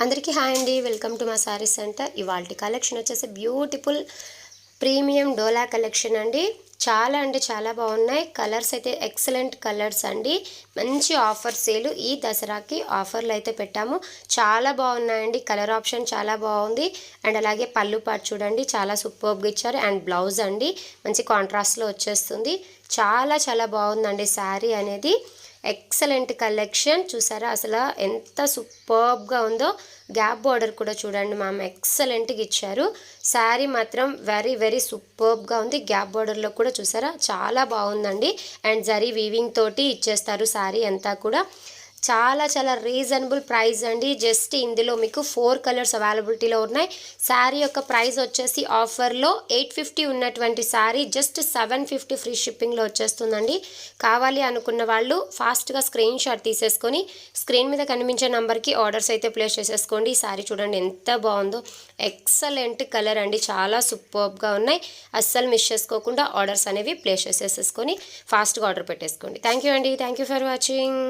అందరికీ హాయ్ అండి, welcome to మా సారీ సెంటర్. ఇవాల్టి కలెక్షన్ వచ్చేసి బ్యూటిఫుల్ ప్రీమియం డోలా కలెక్షన్ అండి. చాలా అంటే చాలా బాగున్నాయి. కలర్స్ అయితే ఎక్సలెంట్ కలర్స్ అండి. మంచి ఆఫర్ సేలు ఈ దసరాకి ఆఫర్లు అయితే పెట్టాము. చాలా బాగున్నాయండి. కలర్ ఆప్షన్ చాలా బాగుంది. అండ్ అలాగే పళ్ళు పాటు చూడండి, చాలా సూపర్గా ఇచ్చారు. అండ్ బ్లౌజ్ అండి మంచి కాంట్రాస్ట్లో వచ్చేస్తుంది. చాలా చాలా బాగుందండి శారీ అనేది. ఎక్సలెంట్ కలెక్షన్ చూసారా, అసలు ఎంత సూపర్బ్గా ఉందో. గ్యాప్ బార్డర్ కూడా చూడండి మ్యామ్, ఎక్సలెంట్గా ఇచ్చారు. శారీ మాత్రం వెరీ వెరీ సూపర్బ్గా ఉంది. గ్యాప్ బార్డర్లో కూడా చూసారా చాలా బాగుందండి. అండ్ జరీ వీవింగ్ తోటి ఇచ్చేస్తారు శారీ అంతా కూడా. చాలా చాలా రీజనబుల్ ప్రైస్ అండి. జస్ట్ ఇందులో మీకు 4 కలర్స్ అవైలబిలిటీలో ఉన్నాయి. శారీ యొక్క ప్రైస్ వచ్చేసి ఆఫర్లో 850 ఉన్నటువంటి శారీ జస్ట్ 750 ఫ్రీ షిప్పింగ్లో వచ్చేస్తుందండి. కావాలి అనుకున్న వాళ్ళు ఫాస్ట్గా స్క్రీన్ షాట్ తీసేసుకొని స్క్రీన్ మీద కనిపించే నెంబర్కి ఆర్డర్స్ అయితే ప్లేస్ చేసేసుకోండి. ఈ శారీ చూడండి ఎంత బాగుందో. ఎక్సలెంట్ కలర్ అండి, చాలా సూపర్బ్గా ఉన్నాయి. అస్సలు మిస్ చేసుకోకుండా ఆర్డర్స్ అనేవి ప్లేస్ చేసేసుకొని ఫాస్ట్గా ఆర్డర్ పెట్టేసుకోండి. థ్యాంక్ యూ అండి, థ్యాంక్ యూ ఫర్ వాచింగ్.